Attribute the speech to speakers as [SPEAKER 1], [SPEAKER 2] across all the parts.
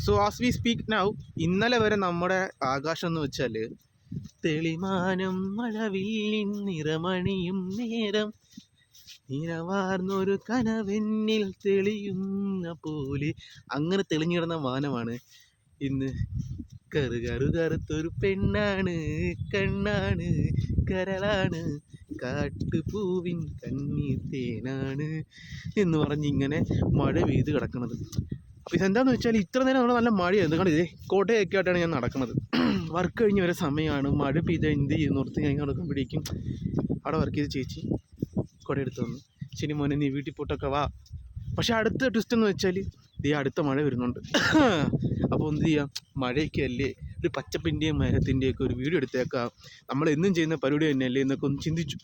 [SPEAKER 1] So as we speak now, ഇന്നലെ വരെ നമ്മുടെ ആകാശം എന്ന് വെച്ചാൽ തെളിമാനം മഴവില്ലിൻ നിറമണിയും നേരം നിറവാർന്നൊരു കനവെന്നിൽ തെളിയുന്ന പോലെ അങ്ങനെ തെളിഞ്ഞിടുന്ന വാനമാണ്. ഇന്ന് കറുകറുകറുത്തൊരു പെണ്ണാണ്, കണ്ണാണ്, കരളാണ്, കാട്ടുപൂവിൻ കണ്ണീർ തേനാണ് എന്ന് പറഞ്ഞിങ്ങനെ മഴ പെയ്ത് കിടക്കുന്നത്. അപ്പോൾ ഇതെന്താണെന്ന് വെച്ചാൽ ഇത്ര നേരം നമ്മൾ നല്ല മഴയായിരുന്നു. കാരണം ഇതേ കോട്ടയൊക്കെ ആയിട്ടാണ് ഞാൻ നടക്കുന്നത്. വർക്ക് കഴിഞ്ഞ് വരെ സമയമാണ്. മഴ പെയ്താൽ എന്ത് ചെയ്യുന്നു ഓർത്ത് ഞാൻ നടക്കുമ്പോഴേക്കും അവിടെ വർക്ക് ചെയ്ത് ചേച്ചി കുട എടുത്ത് വന്നു. ശരി മോനെ നീ വീട്ടിൽ പോയിട്ടൊക്കെ വാ. പക്ഷേ അടുത്ത ട്വിസ്റ്റ് എന്ന് വെച്ചാൽ ദേ അടുത്ത മഴ വരുന്നുണ്ട്. അപ്പോൾ എന്ത് ചെയ്യാം, മഴയൊക്കെ അല്ലേ, ഒരു പച്ചപ്പിൻ്റെയും മരത്തിൻ്റെയൊക്കെ ഒരു വീഡിയോ എടുത്തേക്കാം, നമ്മൾ എന്നും ചെയ്യുന്ന പരിപാടി തന്നെയല്ലേ എന്നൊക്കെ ഒന്ന് ചിന്തിച്ചു.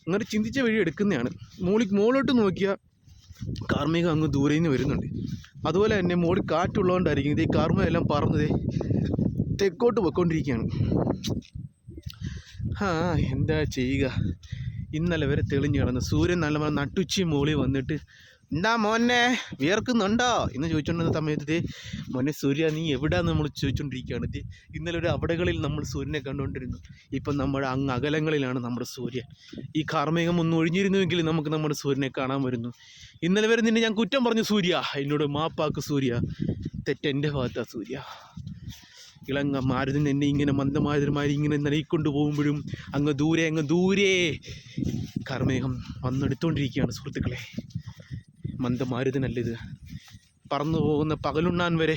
[SPEAKER 1] അങ്ങനെ ചിന്തിച്ച വഴി എടുക്കുന്നതാണ്. മുകളിലോട്ട് നോക്കിയാൽ കാർമേഘം അങ്ങ് ദൂരെ നിന്ന് വരുന്നുണ്ട്. അതുപോലെ തന്നെ മുകളിൽ കാറ്റുള്ളതുകൊണ്ടായിരിക്കും ഇത് ഈ കാർമേഘമെല്ലാം പറന്നത് തെക്കോട്ട് പോയിക്കൊണ്ടിരിക്കുകയാണ്. എന്താ ചെയ്യുക, ഇന്നലെ വരെ തെളിഞ്ഞു കിടന്ന് സൂര്യൻ നല്ല നട്ടുച്ചി മുകളിൽ വന്നിട്ട് എന്താ മോനെ വിയർക്കുന്നുണ്ടോ എന്ന് ചോദിച്ചുകൊണ്ടിരുന്ന സമയത്ത് മോനെ സൂര്യ നീ എവിടെയാന്ന് നമ്മൾ ചോദിച്ചുകൊണ്ടിരിക്കുകയാണ്. ഇന്നലെ ഒരു അവിടകളിൽ നമ്മൾ സൂര്യനെ കണ്ടുകൊണ്ടിരുന്നു. ഇപ്പം നമ്മുടെ അങ്ങ് അകലങ്ങളിലാണ് നമ്മുടെ സൂര്യൻ. ഈ കാർമേഘം ഒന്ന് ഒഴിഞ്ഞിരുന്നുവെങ്കിൽ നമുക്ക് നമ്മുടെ സൂര്യനെ കാണാൻ വരുന്നു. ഇന്നലെ വരെ നിന്നെ ഞാൻ കുറ്റം പറഞ്ഞു സൂര്യ, എന്നോട് മാപ്പാക്ക് സൂര്യ, തെറ്റെൻ്റെ ഭാഗത്താ സൂര്യ. ഇളങ്ങ മാരുതിന് എന്നെ ഇങ്ങനെ മന്ദമാരുമാരി ഇങ്ങനെ നൽകിക്കൊണ്ട് പോകുമ്പോഴും അങ്ങ് ദൂരെ കാർമേഘം വന്നെടുത്തുകൊണ്ടിരിക്കുകയാണ് സുഹൃത്തുക്കളെ. മന്ദമാരുതനല്ലിത്, പറന്നു പോകുന്ന പകലുണ്ണാൻ വരെ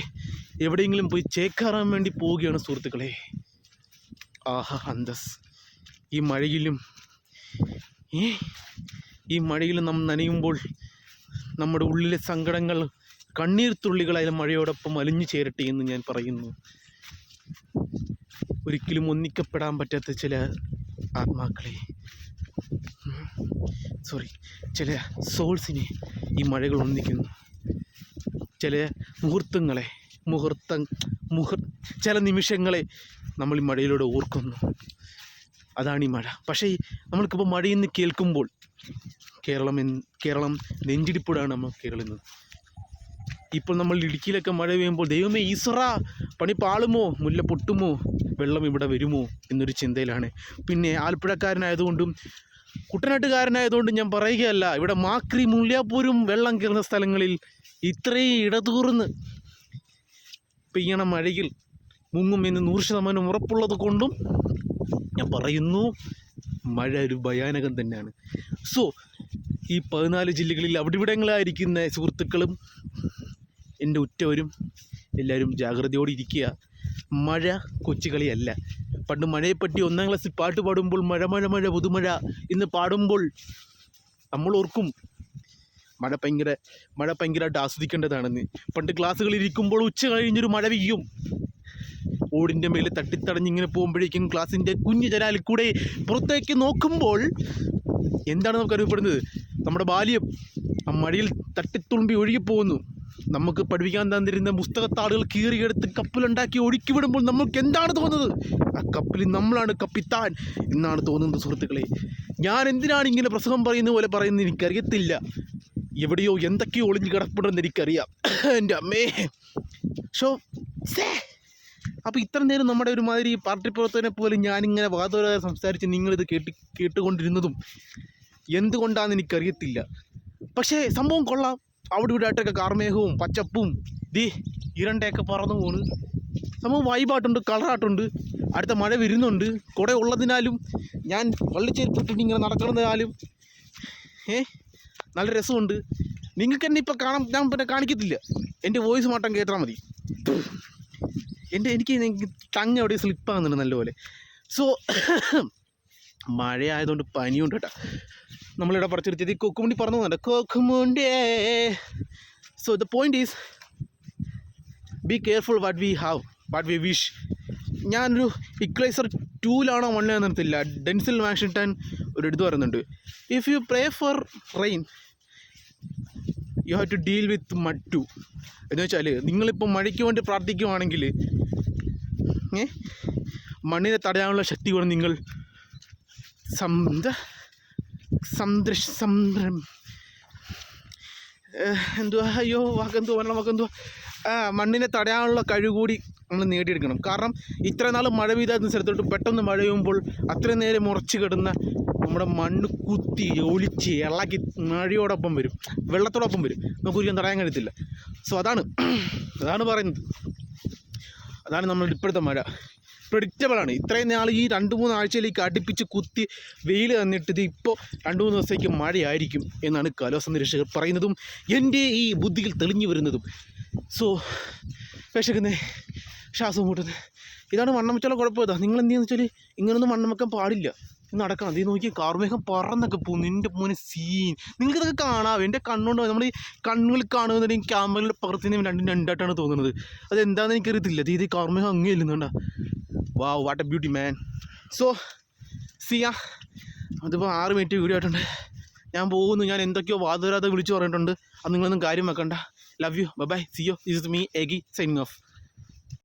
[SPEAKER 1] എവിടെയെങ്കിലും പോയി ചേക്കാറാൻ വേണ്ടി പോവുകയാണ് സുഹൃത്തുക്കളെ. ആഹാ അന്തസ്. ഈ മഴയിലും നാം നനയുമ്പോൾ നമ്മുടെ ഉള്ളിലെ സങ്കടങ്ങൾ കണ്ണീർ തുള്ളികളായാലും മഴയോടൊപ്പം അലിഞ്ഞു ചേരട്ടെ എന്ന് ഞാൻ പറയുന്നു. ഒരിക്കലും ഒന്നിക്കപ്പെടാൻ പറ്റാത്ത ചില ആത്മാക്കളെ, ചില സോൾസിനെ ഈ മഴകൾ ഒന്നിക്കുന്നു. ചില ചില നിമിഷങ്ങളെ നമ്മൾ ഈ മഴയിലൂടെ ഓർക്കുന്നു. അതാണ് ഈ മഴ. പക്ഷേ നമ്മൾക്കിപ്പോൾ മഴയെന്ന് കേൾക്കുമ്പോൾ കേരളം നെഞ്ചിടിപ്പോടാണ് നമ്മൾ കേരളുന്നത്. ഇപ്പോൾ നമ്മൾ ഇടുക്കിയിലൊക്കെ മഴ പെയ്യുമ്പോൾ ദൈവമേ ഈശ്വര പണി പാളുമോ, മുല്ല പൊട്ടുമോ, വെള്ളം ഇവിടെ വരുമോ എന്നൊരു ചിന്തയിലാണ്. പിന്നെ ആലപ്പുഴക്കാരനായതുകൊണ്ടും കുട്ടനാട്ടുകാരനായതുകൊണ്ടും ഞാൻ പറയുകയല്ല, ഇവിടെ മാക്രി മുല്ലപ്പൂരും വെള്ളം കയറുന്ന സ്ഥലങ്ങളിൽ ഇത്രയും ഇടതൂർന്ന് പെയ്യണ മഴയിൽ മുങ്ങുമെന്ന് 100% ഉറപ്പുള്ളത് കൊണ്ടും ഞാൻ പറയുന്നു, മഴ ഒരു ഭയാനകം തന്നെയാണ്. സോ ഈ 14 ജില്ലകളിൽ അവിടിവിടങ്ങളായിരിക്കുന്ന സുഹൃത്തുക്കളും എൻ്റെ ഉറ്റവരും എല്ലാവരും ജാഗ്രതയോടെ ഇരിക്കുക. മഴ കൊച്ചുകളിയല്ല. പണ്ട് മഴയെപ്പറ്റി 1ാം ക്ലാസ്സിൽ പാട്ട് പാടുമ്പോൾ മഴ മഴ മഴ പുതുമഴ എന്ന് പാടുമ്പോൾ നമ്മൾ ഓർക്കും മഴ ഭയങ്കരമായിട്ട് ആസ്വദിക്കേണ്ടതാണെന്ന്. പണ്ട് ക്ലാസ്സുകളിൽ ഇരിക്കുമ്പോൾ ഉച്ച കഴിഞ്ഞൊരു മഴ പെയ്യും, ഓടിൻ്റെ മേലെ തട്ടിത്തടഞ്ഞിങ്ങനെ പോകുമ്പോഴേക്കും ക്ലാസ്സിൻ്റെ കുഞ്ഞു ജനാലിൽ കൂടെ പുറത്തേക്ക് നോക്കുമ്പോൾ എന്താണ് നമുക്ക് അനുഭവപ്പെടുന്നത്? നമ്മുടെ ബാല്യം ആ മഴയിൽ തട്ടിത്തുളുമ്പി ഒഴുകിപ്പോകുന്നു. നമുക്ക് പഠിപ്പിക്കാൻ തന്നിരുന്ന പുസ്തകത്താളുകൾ കീറിയെടുത്ത് കപ്പലുണ്ടാക്കി ഒഴുക്കി വിടുമ്പോൾ നമുക്ക് എന്താണ് തോന്നുന്നത്? ആ കപ്പലിൽ നമ്മളാണ് കപ്പിത്താൻ എന്നാണ് തോന്നുന്നത് സുഹൃത്തുക്കളെ. ഞാൻ എന്തിനാണ് ഇങ്ങനെ പ്രസംഗം പറയുന്ന പോലെ പറയുന്നത് എനിക്കറിയത്തില്ല. എവിടെയോ എന്തൊക്കെയോ ഒളിഞ്ഞ് കിടപ്പുണ്ടെന്ന് എനിക്കറിയാം. എൻ്റെ അമ്മേ. അപ്പോൾ ഇത്ര നേരം നമ്മുടെ ഒരുമാതിരി പാർട്ടി പ്രവർത്തകനെ പോലെ ഞാനിങ്ങനെ വാദോരാതെ സംസാരിച്ച് നിങ്ങളിത് കേട്ടുകൊണ്ടിരുന്നതും എന്തുകൊണ്ടാണെന്ന് എനിക്കറിയത്തില്ല. പക്ഷേ സംഭവം കൊള്ളാം. അവിടെ ഇവിടെ ആയിട്ടൊക്കെ കാർമേഘവും പച്ചപ്പും ഇരണ്ടയൊക്കെ പറന്നു പോണ്. സംഭവം വൈബായിട്ടുണ്ട്, കളറായിട്ടുണ്ട്. അടുത്ത മഴ വരുന്നുണ്ട്. കുട ഉള്ളതിനാലും ഞാൻ വള്ളിച്ചേരിപ്പിട്ടിട്ട് ഇങ്ങനെ നടക്കുന്നതിനാലും നല്ല രസമുണ്ട്. നിങ്ങൾക്ക് എന്നെ ഇപ്പോൾ ഞാൻ പിന്നെ കാണിക്കത്തില്ല, എൻ്റെ വോയിസ് മാത്രം കേട്ടാൽ മതി. എനിക്ക് ടങ് എവിടെ സ്ലിപ്പാകുന്നുണ്ട് നല്ലപോലെ. സോ മഴയായതുകൊണ്ട് പനിയുണ്ട് കേട്ടോ. നമ്മളിവിടെ പറിച്ചെടുത്തത് കൊക്കുമുണ്ടി പറഞ്ഞു പോകുന്നുണ്ട്, കൊക്കുമുണ്ടേ. So the point is be careful what we have, what we wish. ഞാനൊരു ഇക്വലൈസർ 2-ലാണോ 1-ലാണോ നിർത്തില്ല. ഡെൻസിൽ വാഷിങ്ടൺ ഒരു ഇത് പറയുന്നുണ്ട്, if you pray for rain you have to deal with mud too. എന്ന് വെച്ചാൽ നിങ്ങളിപ്പോൾ മഴയ്ക്ക് വേണ്ടി പ്രാർത്ഥിക്കുവാണെങ്കിൽ മണ്ണിനെ തടയാനുള്ള ശക്തി കൊണ്ട് നിങ്ങൾ എന്തുവാ, അയ്യോ വാക്കെന്തുവാ. മണ്ണിനെ തടയാനുള്ള കഴിവ് കൂടി നമ്മൾ നേടിയെടുക്കണം. കാരണം ഇത്രയും നാൾ മഴ പെയ്തായിരുന്ന സ്ഥലത്തോട്ട് പെട്ടെന്ന് മഴ പെയ്യുമ്പോൾ അത്രയും നേരം മുറച്ച് കിടന്ന നമ്മുടെ മണ്ണ് കുത്തി ഒലിച്ച് ഇളക്കി മഴയോടൊപ്പം വരും, വെള്ളത്തോടൊപ്പം വരും, നമുക്ക് ഒരിക്കലും തടയാൻ കഴിയത്തില്ല. സോ അതാണ് പറയുന്നത്. അതാണ് നമ്മളുടെ ഇപ്പോഴത്തെ മഴ. പ്രെഡിക്റ്റബിളാണ്. ഇത്രയും നാൾ ഈ 2-3 ആഴ്ചയിലേക്ക് അടുപ്പിച്ച് കുത്തി വെയിൽ തന്നിട്ട് ഇത് ഇപ്പോൾ 2-3 ദിവസത്തേക്ക് മഴയായിരിക്കും എന്നാണ് കാലാവസ്ഥ നിരീക്ഷകർ പറയുന്നതും എൻ്റെ ഈ ബുദ്ധിയിൽ തെളിഞ്ഞു വരുന്നതും. സോ വിശക്കുന്നേ, ശ്വാസം മുട്ടുന്നത്, ഇതാണ് വണ്ണം വെച്ചാലുള്ള കുഴപ്പം. ഇതാ നിങ്ങൾ എന്ത് ചെയ്യുന്ന വെച്ചാൽ ഇങ്ങനൊന്നും വണ്ണം വെക്കാൻ പാടില്ല, നടക്കണം. അത് നോക്കി കാർമേഘം പറന്നൊക്കെ പോകും. നിൻ്റെ മോനെ സീൻ. നിങ്ങൾക്കിതൊക്കെ കാണാം. എൻ്റെ കണ്ണുകൊണ്ട് നമ്മൾ ഈ കണ്ണുകളിൽ കാണുന്നതിനും ക്യാമറയിൽ പകർത്തുന്നതും രണ്ടായിട്ടാണ് തോന്നുന്നത്. അതെന്താണെന്ന് എനിക്കറിയത്തില്ല. ഇത് കാർമേഘം അങ്ങേ ഇല്ലുന്നുണ്ടാ. Wow, what a beauty man. So Siya, അതിപ്പോൾ 6 മിനിറ്റ് വീഡിയോ ആയിട്ടുണ്ട്. ഞാൻ പോകുന്നു. ഞാൻ എന്തൊക്കെയോ വാദരാതെ വിളിച്ചു പറഞ്ഞിട്ടുണ്ട്. അത് നിങ്ങളൊന്നും കാര്യം വെക്കണ്ട. Love you, bye bye, see you. This is me, എഗി, സൈനിങ് ഓഫ്.